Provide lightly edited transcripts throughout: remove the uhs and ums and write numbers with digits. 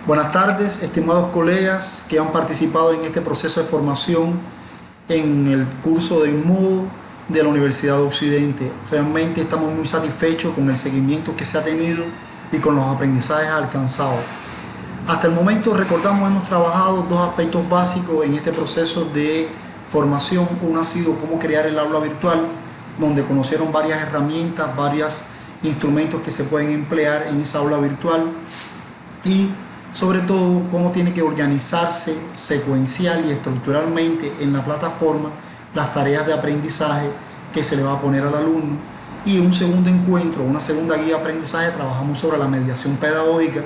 Buenas tardes, estimados colegas que han participado en este proceso de formación en el curso de INMODO de la Universidad de Occidente. Realmente estamos muy satisfechos con el seguimiento que se ha tenido y con los aprendizajes alcanzados. Hasta el momento, recordamos, hemos trabajado dos aspectos básicos en este proceso de formación. Uno ha sido cómo crear el aula virtual, donde conocieron varias herramientas, varios instrumentos que se pueden emplear en esa aula virtual y sobre todo cómo tiene que organizarse secuencial y estructuralmente en la plataforma las tareas de aprendizaje que se le va a poner al alumno. Y un segundo encuentro, una segunda guía de aprendizaje, trabajamos sobre la mediación pedagógica,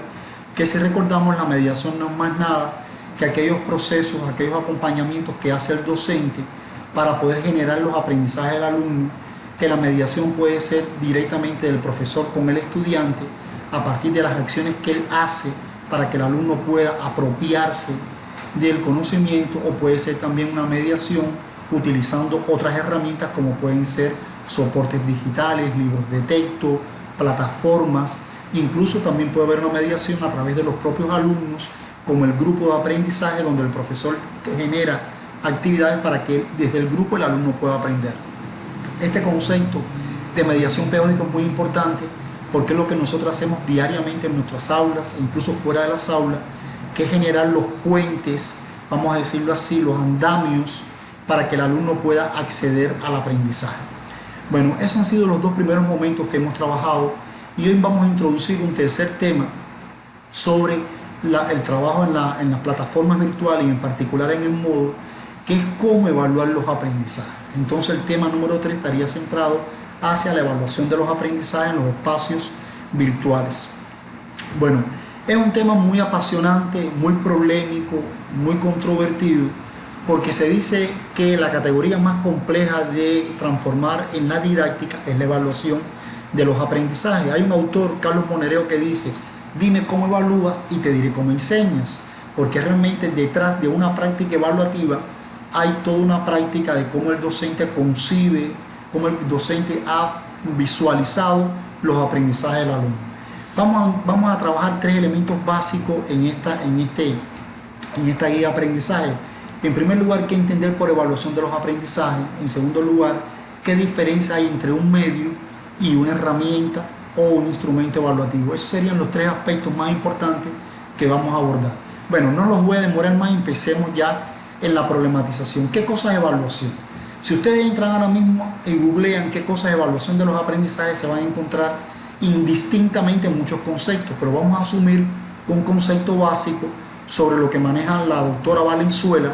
que si recordamos, la mediación no es más nada que aquellos procesos, aquellos acompañamientos que hace el docente para poder generar los aprendizajes del alumno, que la mediación puede ser directamente del profesor con el estudiante a partir de las acciones que él hace para que el alumno pueda apropiarse del conocimiento, o puede ser también una mediación utilizando otras herramientas como pueden ser soportes digitales, libros de texto, plataformas. Incluso también puede haber una mediación a través de los propios alumnos, como el grupo de aprendizaje, donde el profesor genera actividades para que desde el grupo el alumno pueda aprender. Este concepto de mediación pedagógica es muy importante porque es lo que nosotros hacemos diariamente en nuestras aulas e incluso fuera de las aulas, que es generar los puentes, vamos a decirlo así, los andamios para que el alumno pueda acceder al aprendizaje. Bueno, esos han sido los dos primeros momentos que hemos trabajado y hoy vamos a introducir un tercer tema sobre el trabajo en las plataformas virtuales y en particular en INMODO, que es cómo evaluar los aprendizajes. Entonces el tema número 3 estaría centrado hacia la evaluación de los aprendizajes en los espacios virtuales. Bueno, es un tema muy apasionante, muy polémico, muy controvertido, porque se dice que la categoría más compleja de transformar en la didáctica es la evaluación de los aprendizajes. Hay un autor, Carlos Monereo, que dice: dime cómo evalúas y te diré cómo enseñas, porque realmente detrás de una práctica evaluativa hay toda una práctica de cómo el docente concibe, cómo el docente ha visualizado los aprendizajes del alumno. Vamos a trabajar tres elementos básicos en esta guía de aprendizaje. En primer lugar, qué entender por evaluación de los aprendizajes. En segundo lugar, qué diferencia hay entre un medio y una herramienta o un instrumento evaluativo. Esos serían los tres aspectos más importantes que vamos a abordar. Bueno, no los voy a demorar más, empecemos ya en la problematización. ¿Qué cosa es evaluación? Si ustedes entran ahora mismo y googlean qué cosa es evaluación de los aprendizajes, se van a encontrar indistintamente muchos conceptos, pero vamos a asumir un concepto básico sobre lo que maneja la doctora Valenzuela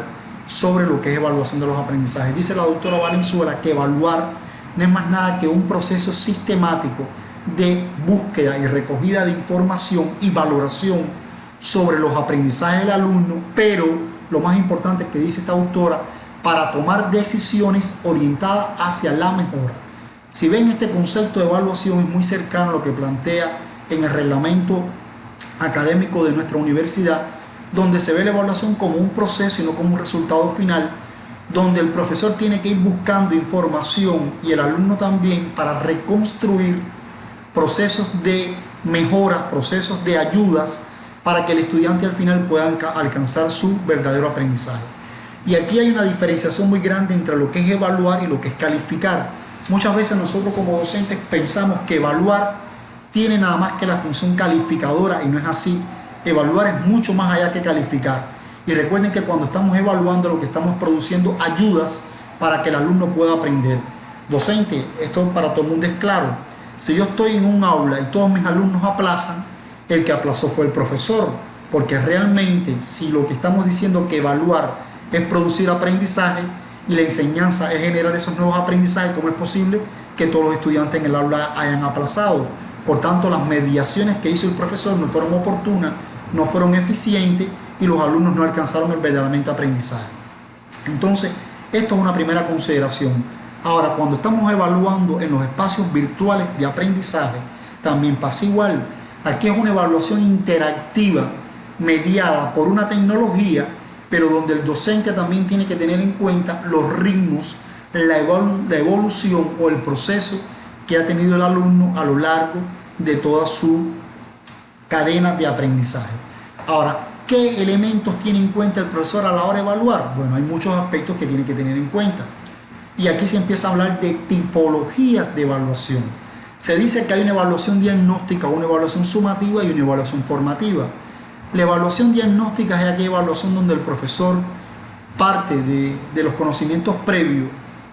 sobre lo que es evaluación de los aprendizajes. Dice la doctora Valenzuela que evaluar no es más nada que un proceso sistemático de búsqueda y recogida de información y valoración sobre los aprendizajes del alumno, pero lo más importante que dice esta autora, para tomar decisiones orientadas hacia la mejora. Si ven, este concepto de evaluación es muy cercano a lo que plantea en el reglamento académico de nuestra universidad, donde se ve la evaluación como un proceso y no como un resultado final, donde el profesor tiene que ir buscando información y el alumno también para reconstruir procesos de mejora, procesos de ayudas para que el estudiante al final pueda alcanzar su verdadero aprendizaje. Y aquí hay una diferenciación muy grande entre lo que es evaluar y lo que es calificar. Muchas veces nosotros como docentes pensamos que evaluar tiene nada más que la función calificadora, y no es así. Evaluar es mucho más allá que calificar. Y recuerden que cuando estamos evaluando, lo que estamos produciendo ayudas para que el alumno pueda aprender. Docente, esto para todo el mundo es claro. Si yo estoy en un aula y todos mis alumnos aplazan, el que aplazó fue el profesor, porque realmente si lo que estamos diciendo que evaluar es producir aprendizaje y la enseñanza es generar esos nuevos aprendizajes, ¿cómo es posible que todos los estudiantes en el aula hayan aplazado? Por tanto, las mediaciones que hizo el profesor no fueron oportunas, no fueron eficientes y los alumnos no alcanzaron el verdaderamente aprendizaje. Entonces, esto es una primera consideración. Ahora, cuando estamos evaluando en los espacios virtuales de aprendizaje, también pasa igual. Aquí es una evaluación interactiva, mediada por una tecnología, pero donde el docente también tiene que tener en cuenta los ritmos, la evolución o el proceso que ha tenido el alumno a lo largo de toda su cadena de aprendizaje. Ahora, ¿qué elementos tiene en cuenta el profesor a la hora de evaluar? Bueno, hay muchos aspectos que tiene que tener en cuenta. Y aquí se empieza a hablar de tipologías de evaluación. Se dice que hay una evaluación diagnóstica, una evaluación sumativa y una evaluación formativa. La evaluación diagnóstica es aquella evaluación donde el profesor parte de los conocimientos previos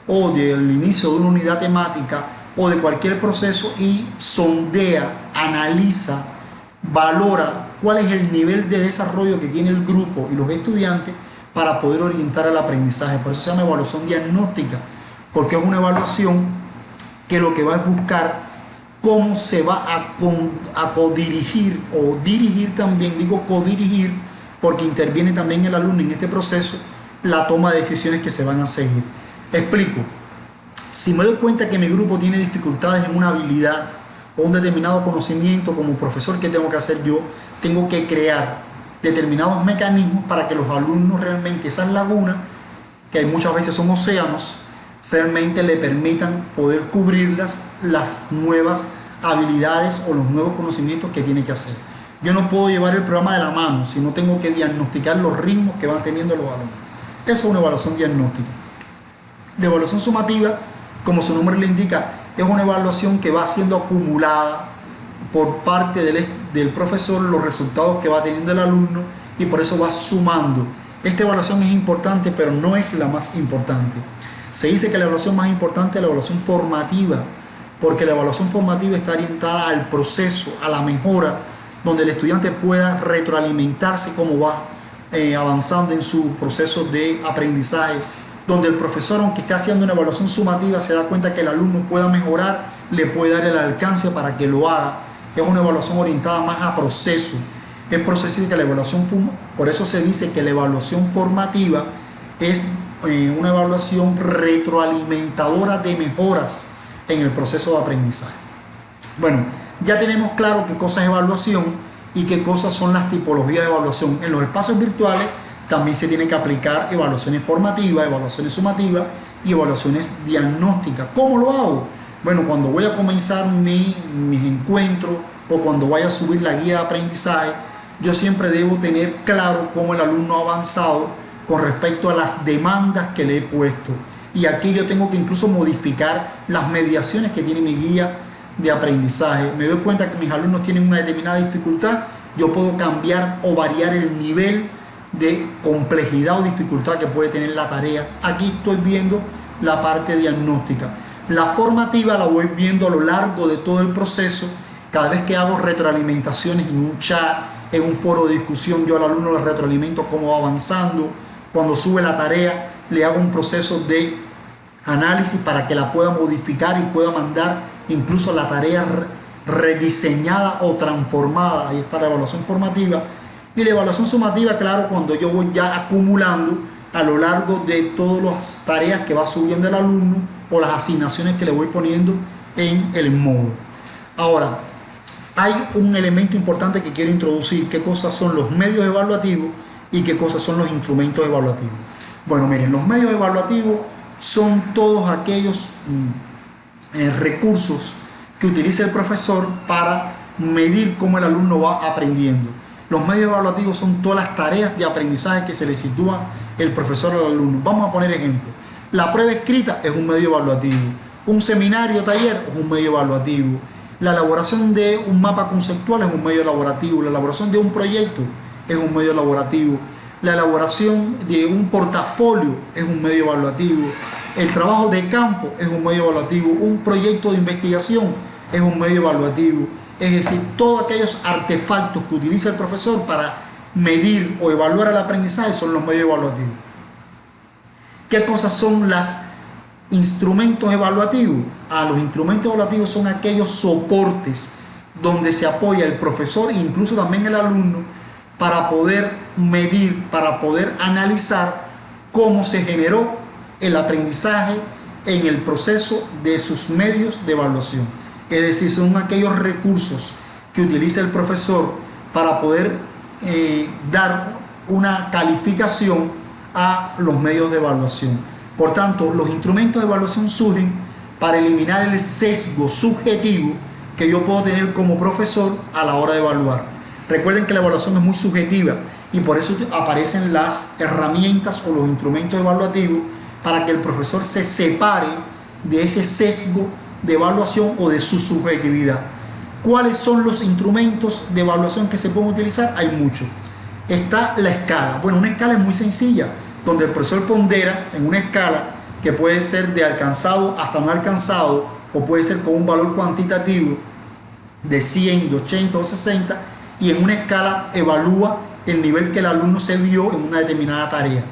o del inicio de una unidad temática o de cualquier proceso y sondea, analiza, valora cuál es el nivel de desarrollo que tiene el grupo y los estudiantes para poder orientar el aprendizaje. Por eso se llama evaluación diagnóstica, porque es una evaluación que lo que va a buscar cómo se va a codirigir o dirigir también, digo codirigir, porque interviene también el alumno en este proceso, la toma de decisiones que se van a seguir. Explico. Si me doy cuenta que mi grupo tiene dificultades en una habilidad o un determinado conocimiento, como profesor, ¿qué tengo que hacer yo? Tengo que crear determinados mecanismos para que los alumnos realmente esas lagunas, que muchas veces son océanos, realmente le permitan poder cubrirlas, las nuevas habilidades o los nuevos conocimientos que tiene que hacer. Yo no puedo llevar el programa de la mano, sino tengo que diagnosticar los ritmos que van teniendo los alumnos. Esa es una evaluación diagnóstica. La evaluación sumativa, como su nombre le indica, es una evaluación que va siendo acumulada por parte del profesor los resultados que va teniendo el alumno y por eso va sumando. Esta evaluación es importante, pero no es la más importante. Se dice que la evaluación más importante es la evaluación formativa, porque la evaluación formativa está orientada al proceso, a la mejora, donde el estudiante pueda retroalimentarse cómo va avanzando en su proceso de aprendizaje, donde el profesor, aunque está haciendo una evaluación sumativa, se da cuenta que el alumno pueda mejorar, le puede dar el alcance para que lo haga. Es una evaluación orientada más a proceso. Es por eso que la evaluación, por eso se dice que la evaluación formativa es una evaluación retroalimentadora de mejoras en el proceso de aprendizaje. Bueno, ya tenemos claro qué cosa es evaluación y qué cosas son las tipologías de evaluación. En los espacios virtuales también se tienen que aplicar evaluaciones formativas, evaluaciones sumativas y evaluaciones diagnósticas. ¿Cómo lo hago? Bueno, cuando voy a comenzar mis encuentros o cuando vaya a subir la guía de aprendizaje, yo siempre debo tener claro cómo el alumno ha avanzado con respecto a las demandas que le he puesto. Y aquí yo tengo que incluso modificar las mediaciones que tiene mi guía de aprendizaje. Me doy cuenta que mis alumnos tienen una determinada dificultad, yo puedo cambiar o variar el nivel de complejidad o dificultad que puede tener la tarea. Aquí estoy viendo la parte diagnóstica. La formativa la voy viendo a lo largo de todo el proceso. Cada vez que hago retroalimentaciones en un chat, en un foro de discusión, yo al alumno le retroalimento cómo va avanzando. Cuando sube la tarea, le hago un proceso de análisis para que la pueda modificar y pueda mandar incluso la tarea rediseñada o transformada. Ahí está la evaluación formativa. Y la evaluación sumativa, claro, cuando yo voy ya acumulando a lo largo de todas las tareas que va subiendo el alumno o las asignaciones que le voy poniendo en el módulo. Ahora, hay un elemento importante que quiero introducir: qué cosas son los medios evaluativos y qué cosas son los instrumentos evaluativos. Bueno, miren, los medios evaluativos son todos aquellos recursos que utiliza el profesor para medir cómo el alumno va aprendiendo. Los medios evaluativos son todas las tareas de aprendizaje que se le sitúa el profesor al alumno. Vamos a poner ejemplos. La prueba escrita es un medio evaluativo. Un seminario o taller es un medio evaluativo. La elaboración de un mapa conceptual es un medio elaborativo. La elaboración de un proyecto es un medio elaborativo. La elaboración de un portafolio es un medio evaluativo. El trabajo de campo es un medio evaluativo. Un proyecto de investigación es un medio evaluativo. Es decir, todos aquellos artefactos que utiliza el profesor para medir o evaluar el aprendizaje son los medios evaluativos. ¿Qué cosas son los instrumentos evaluativos? Los instrumentos evaluativos son aquellos soportes donde se apoya el profesor e incluso también el alumno para poder medir, para poder analizar cómo se generó el aprendizaje en el proceso de sus medios de evaluación. Es decir, son aquellos recursos que utiliza el profesor para poder dar una calificación a los medios de evaluación. Por tanto, los instrumentos de evaluación surgen para eliminar el sesgo subjetivo que yo puedo tener como profesor a la hora de evaluar. Recuerden que la evaluación es muy subjetiva y por eso aparecen las herramientas o los instrumentos evaluativos para que el profesor se separe de ese sesgo de evaluación o de su subjetividad. ¿Cuáles son los instrumentos de evaluación que se pueden utilizar? Hay muchos. Está la escala. Bueno, una escala es muy sencilla, donde el profesor pondera en una escala que puede ser de alcanzado hasta no alcanzado, o puede ser con un valor cuantitativo de 100, de 80 o 60, y en una escala evalúa el nivel que el alumno se vio en una determinada tarea.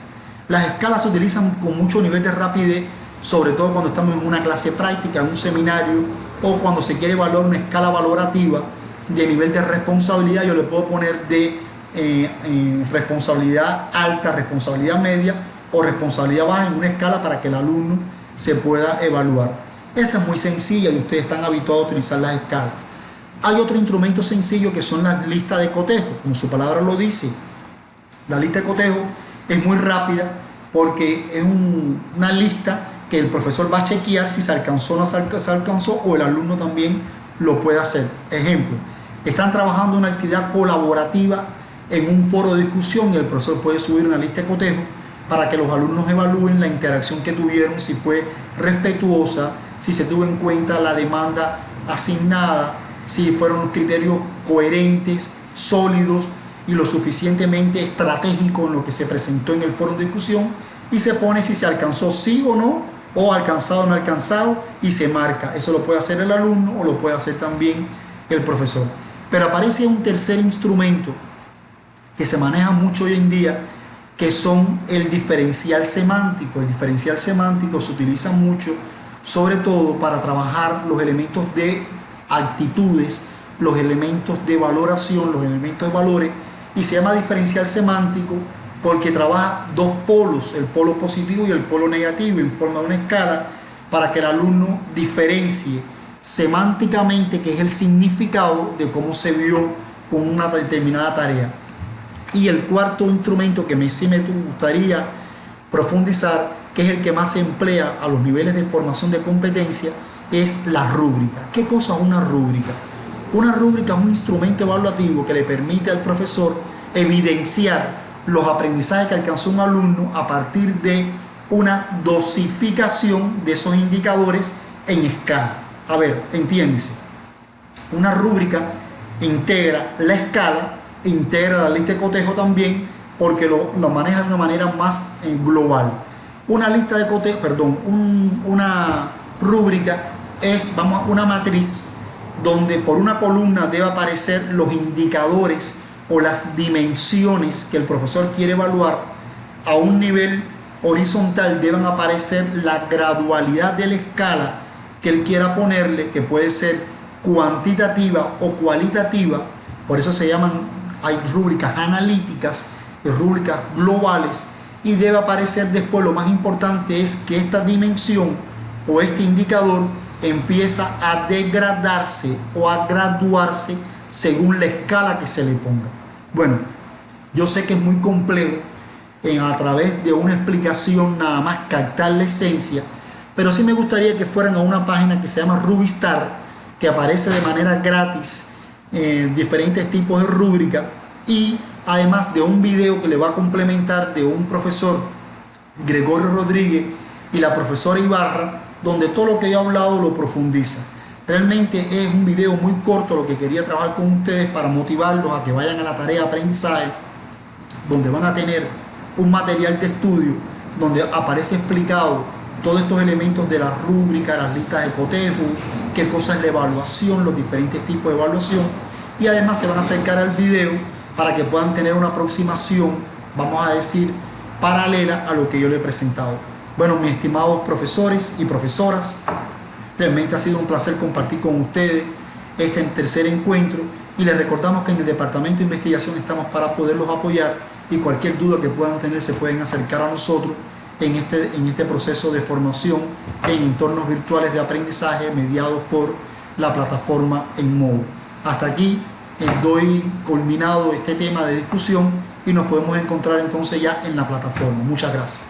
Las escalas se utilizan con mucho nivel de rapidez, sobre todo cuando estamos en una clase práctica, en un seminario, o cuando se quiere evaluar una escala valorativa de nivel de responsabilidad. Yo le puedo poner de responsabilidad alta, responsabilidad media o responsabilidad baja en una escala para que el alumno se pueda evaluar. Esa es muy sencilla y ustedes están habituados a utilizar las escalas. Hay otro instrumento sencillo que son las listas de cotejo, como su palabra lo dice. La lista de cotejo es muy rápida porque es una lista que el profesor va a chequear si se alcanzó o no se alcanzó, o el alumno también lo puede hacer. Ejemplo, están trabajando una actividad colaborativa en un foro de discusión y el profesor puede subir una lista de cotejo para que los alumnos evalúen la interacción que tuvieron, si fue respetuosa, si se tuvo en cuenta la demanda asignada, si fueron criterios coherentes, sólidos y lo suficientemente estratégicos en lo que se presentó en el foro de discusión, y se pone si se alcanzó sí o no, o alcanzado o no alcanzado, y se marca. Eso lo puede hacer el alumno o lo puede hacer también el profesor. Pero aparece un tercer instrumento que se maneja mucho hoy en día, que son el diferencial semántico. El diferencial semántico se utiliza mucho, sobre todo para trabajar los elementos de actitudes, los elementos de valoración, los elementos de valores, y se llama diferencial semántico porque trabaja dos polos, el polo positivo y el polo negativo, en forma de una escala, para que el alumno diferencie semánticamente qué es el significado de cómo se vio con una determinada tarea. Y el cuarto instrumento que sí me gustaría profundizar, que es el que más se emplea a los niveles de formación de competencia, es la rúbrica. ¿Qué cosa es una rúbrica? Una rúbrica es un instrumento evaluativo que le permite al profesor evidenciar los aprendizajes que alcanzó un alumno a partir de una dosificación de esos indicadores en escala. A ver, entiéndese. Una rúbrica integra la escala, integra la lista de cotejo también, porque lo maneja de una manera más global. Una lista de cotejo, una rúbrica es, una matriz donde por una columna debe aparecer los indicadores o las dimensiones que el profesor quiere evaluar. A un nivel horizontal deben aparecer la gradualidad de la escala que él quiera ponerle, que puede ser cuantitativa o cualitativa. Por eso se llaman, hay rúbricas analíticas y rúbricas globales, y debe aparecer después, lo más importante es que esta dimensión o este indicador empieza a degradarse o a graduarse según la escala que se le ponga. Bueno, yo sé que es muy complejo a través de una explicación nada más captar la esencia, pero sí me gustaría que fueran a una página que se llama Rubistar, que aparece de manera gratis diferentes tipos de rúbrica, y además de un video que le va a complementar de un profesor, Gregorio Rodríguez, y la profesora Ibarra, donde todo lo que yo he hablado lo profundiza. Realmente es un video muy corto lo que quería trabajar con ustedes para motivarlos a que vayan a la tarea de aprendizaje, donde van a tener un material de estudio donde aparece explicado todos estos elementos de la rúbrica, las listas de cotejo, qué cosa es la evaluación, los diferentes tipos de evaluación, y además se van a acercar al video para que puedan tener una aproximación, vamos a decir, paralela a lo que yo le he presentado. Bueno, mis estimados profesores y profesoras, realmente ha sido un placer compartir con ustedes este tercer encuentro, y les recordamos que en el Departamento de Investigación estamos para poderlos apoyar, y cualquier duda que puedan tener se pueden acercar a nosotros en este proceso de formación en entornos virtuales de aprendizaje mediados por la plataforma Enmodo. Hasta aquí doy culminado este tema de discusión y nos podemos encontrar entonces ya en la plataforma. Muchas gracias.